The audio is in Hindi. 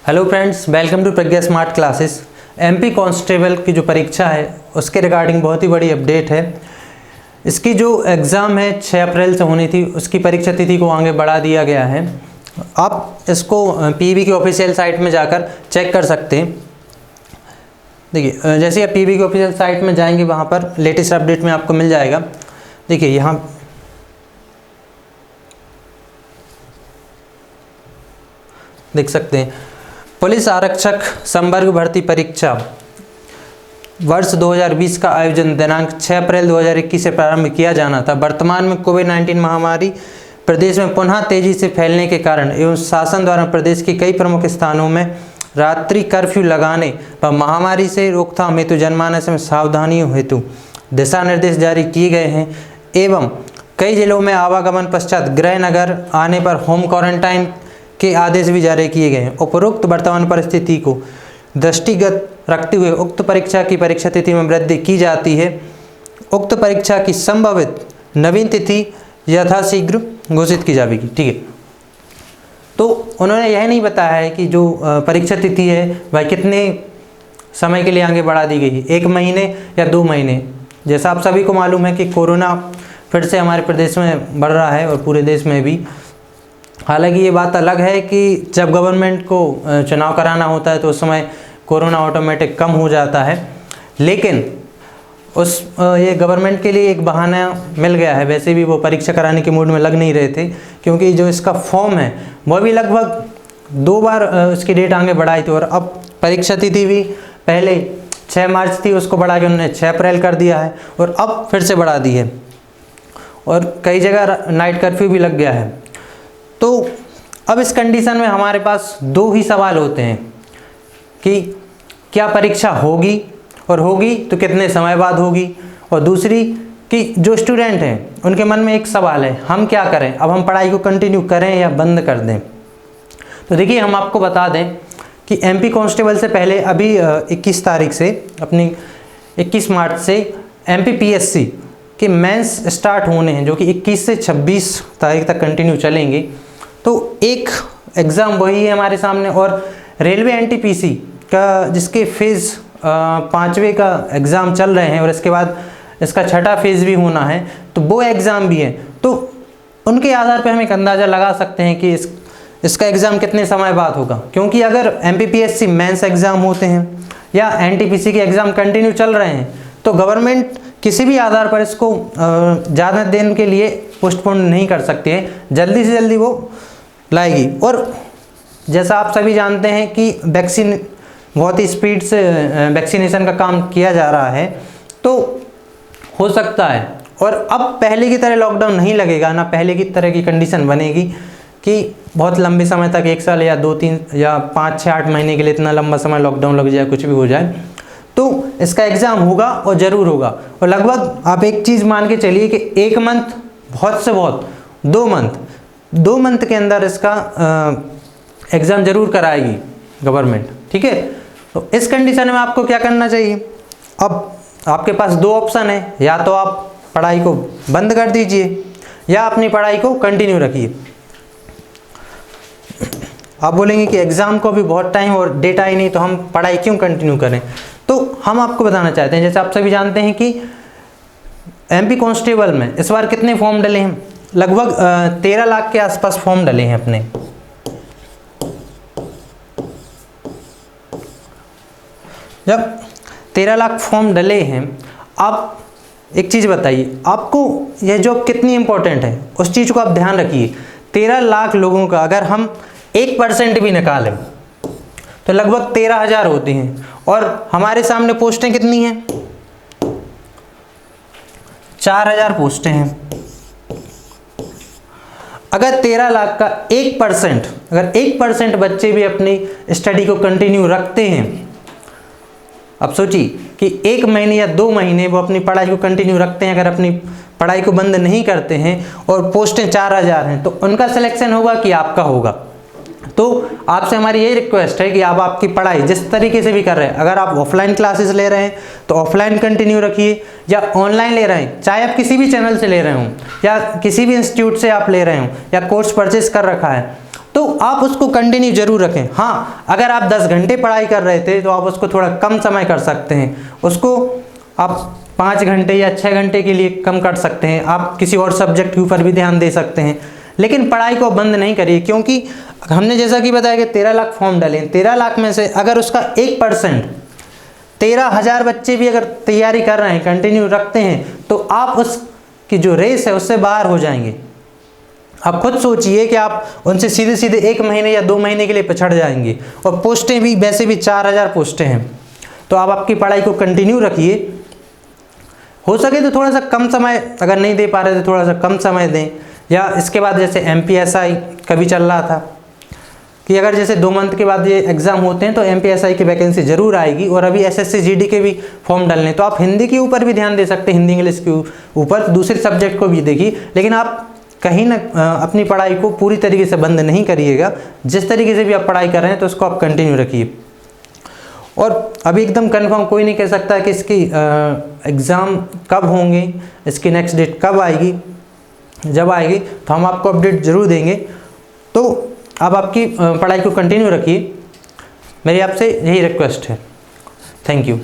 Hello friends, welcome to Pragya smart classes. MP constable की जो परीक्षा है उसके रिगार्डिंग बहुत ही बड़ी अपडेट है। इसकी जो एग्ज़ाम है 6 अप्रैल से होनी थी, उसकी परीक्षा तिथि को आगे बढ़ा दिया गया है। आप इसको पीबी की ऑफिशियल साइट में जाकर चेक कर सकते हैं। देखिए, जैसे आप पीबी की ऑफिशियल साइट में जाएंगे वहाँ पर लेटेस्ट अपडेट में आपको मिल जाएगा। देखिए यहाँ देख सकते हैं, पुलिस आरक्षक संवर्ग भर्ती परीक्षा वर्ष 2020 का आयोजन दिनांक 6 अप्रैल 2021 से प्रारंभ किया जाना था। वर्तमान में कोविड-19 महामारी प्रदेश में पुनः तेजी से फैलने के कारण एवं शासन द्वारा प्रदेश के कई प्रमुख स्थानों में रात्रि कर्फ्यू लगाने व महामारी से रोकथाम हेतु जनमानस में सावधानियों हेतु दिशा निर्देश जारी किए गए हैं एवं कई जिलों में आवागमन पश्चात गृह नगर आने पर होम क्वारंटाइन के आदेश भी जारी किए गए हैं। उपरोक्त वर्तमान परिस्थिति को दृष्टिगत रखते हुए उक्त परीक्षा की परीक्षा तिथि में वृद्धि की जाती है। उक्त परीक्षा की संभावित नवीन तिथि यथाशीघ्र घोषित की जाएगी। ठीक है, तो उन्होंने यह नहीं बताया है कि जो परीक्षा तिथि है वह कितने समय के लिए आगे बढ़ा दी गई है, 1 महीने या 2 महीने। जैसा आप सभी को मालूम है कि कोरोना फिर से हमारे प्रदेश में बढ़ रहा है और पूरे देश में भी। हालांकि ये बात अलग है कि जब गवर्नमेंट को चुनाव कराना होता है तो उस समय कोरोना ऑटोमेटिक कम हो जाता है, लेकिन ये गवर्नमेंट के लिए एक बहाना मिल गया है। वैसे भी वो परीक्षा कराने के मूड में लग नहीं रहे थे, क्योंकि जो इसका फॉर्म है वो भी लगभग 2 बार उसकी डेट आगे बढ़ाई थी और अब परीक्षा तिथि भी पहले 6 मार्च थी, उसको बढ़ा के उन्होंने 6 अप्रैल कर दिया है और अब फिर से बढ़ा दी है और कई जगह नाइट कर्फ्यू भी लग गया है। तो अब इस कंडीशन में हमारे पास 2 ही सवाल होते हैं कि क्या परीक्षा होगी और होगी तो कितने समय बाद होगी, और दूसरी कि जो स्टूडेंट हैं उनके मन में एक सवाल है, हम क्या करें, अब हम पढ़ाई को कंटिन्यू करें या बंद कर दें। तो देखिए, हम आपको बता दें कि एमपी कांस्टेबल से पहले अभी 21 तारीख से अपनी 21 मार्च से एमपी पीएससी के मेंस स्टार्ट होने हैं, जो कि 21 से 26 तारीख तक कंटिन्यू चलेंगे। तो एक एग्ज़ाम वही है हमारे सामने, और रेलवे एनटीपीसी का जिसके फेज़ 5वें का एग्ज़ाम चल रहे हैं और इसके बाद इसका 6ठा फेज़ भी होना है, तो वो एग्ज़ाम भी है। तो उनके आधार पर हम एक अंदाज़ा लगा सकते हैं कि इसका एग्ज़ाम कितने समय बाद होगा, क्योंकि अगर एमपीपीएससी मेंस एग्ज़ाम होते हैं या एनटीपीसी के एग्ज़ाम कंटिन्यू चल रहे हैं तो गवर्नमेंट किसी भी आधार पर इसको ज़्यादा दिन के लिए पोस्टपोन नहीं कर सकती है, जल्दी से जल्दी वो लाएगी। और जैसा आप सभी जानते हैं कि वैक्सीन बहुत ही स्पीड से वैक्सीनेशन का काम किया जा रहा है, तो हो सकता है और अब पहले की तरह लॉकडाउन नहीं लगेगा ना, पहले की तरह की कंडीशन बनेगी कि बहुत लंबे समय तक 1 साल या 2-3 या 5, 6, 8 महीने के लिए इतना लंबा समय लॉकडाउन लग जाए, कुछ भी हो जाए, तो इसका एग्ज़ाम होगा और ज़रूर होगा। और लगभग आप एक चीज़ मान के चलिए कि 1 मंथ, बहुत से बहुत 2 मंथ के अंदर इसका एग्ज़ाम ज़रूर कराएगी गवर्नमेंट। ठीक है, तो इस कंडीशन में आपको क्या करना चाहिए? अब आपके पास 2 ऑप्शन है, या तो आप पढ़ाई को बंद कर दीजिए या अपनी पढ़ाई को कंटिन्यू रखिए। आप बोलेंगे कि एग्ज़ाम को भी बहुत टाइम और डेटा ही नहीं, तो हम पढ़ाई क्यों कंटिन्यू करें? तो हम आपको बताना चाहते हैं, जैसे आप सभी जानते हैं कि एमपी कांस्टेबल में इस बार कितने फॉर्म डले हैं? लगभग 13 लाख के आसपास फॉर्म डले हैं अपने। जब 13 लाख फॉर्म डले हैं, आप एक चीज़ बताइए, आपको यह जॉब कितनी इंपॉर्टेंट है उस चीज़ को आप ध्यान रखिए। 13 लाख लोगों का अगर हम 1% भी निकालें तो लगभग 13,000 होती हैं, और हमारे सामने पोस्टें कितनी हैं? 4,000 पोस्टें हैं। अगर 13 लाख का 1%, अगर 1% बच्चे भी अपनी स्टडी को कंटिन्यू रखते हैं, अब सोचिए कि 1 महीने या 2 महीने वो अपनी पढ़ाई को कंटिन्यू रखते हैं, अगर अपनी पढ़ाई को बंद नहीं करते हैं और पोस्टें 4,000 हैं, तो उनका सिलेक्शन होगा कि आपका होगा। तो आपसे हमारी यही रिक्वेस्ट है कि आप आपकी पढ़ाई जिस तरीके से भी कर रहे हैं, अगर आप ऑफलाइन क्लासेस ले रहे हैं तो ऑफलाइन कंटिन्यू रखिए, या ऑनलाइन ले रहे हैं, चाहे आप किसी भी चैनल से ले रहे हों या किसी भी इंस्टीट्यूट से आप ले रहे हों या कोर्स परचेज कर रखा है, तो आप उसको कंटिन्यू जरूर रखें। हाँ, अगर आप 10 घंटे पढ़ाई कर रहे थे तो आप उसको थोड़ा कम समय कर सकते हैं, उसको आप 5 घंटे या 6 घंटे के लिए कम कर सकते हैं। आप किसी और सब्जेक्ट के ऊपर भी ध्यान दे सकते हैं, लेकिन पढ़ाई को बंद नहीं करिए, क्योंकि हमने जैसा कि बताया कि 13 लाख फॉर्म डाले, 13 लाख में से अगर उसका 1%, 13,000 बच्चे भी अगर तैयारी कर रहे हैं, कंटिन्यू रखते हैं, तो आप उसकी जो रेस है उससे बाहर हो जाएंगे। आप खुद सोचिए कि आप उनसे सीधे सीधे 1 महीने या 2 महीने के लिए पिछड़ जाएंगे, और पोस्टें भी वैसे भी 4,000 पोस्टें हैं। तो आप आपकी पढ़ाई को कंटिन्यू रखिए, हो सके तो थोड़ा सा कम समय, अगर नहीं दे पा रहे तो थोड़ा सा कम समय दें। या इसके बाद जैसे MPSI का भी चल रहा था कि अगर जैसे 2 मंथ के बाद ये एग्ज़ाम होते हैं तो MPSI की वैकेंसी ज़रूर आएगी, और अभी SSC GD के भी फॉर्म डालने, तो आप हिंदी के ऊपर भी ध्यान दे सकते हैं, हिंदी इंग्लिश के ऊपर, दूसरे सब्जेक्ट को भी देखिए, लेकिन आप कहीं ना अपनी पढ़ाई को पूरी तरीके से बंद नहीं करिएगा। जिस तरीके से भी आप पढ़ाई कर रहे हैं तो उसको आप कंटिन्यू रखिए। और अभी एकदम कंफर्म कोई नहीं कह सकता कि इसकी एग्ज़ाम कब होंगे, इसकी नेक्स्ट डेट कब आएगी। जब आएगी तो हम आपको अपडेट ज़रूर देंगे। तो आप आपकी पढ़ाई को कंटिन्यू रखिए, मेरी आपसे यही रिक्वेस्ट है। Thank you.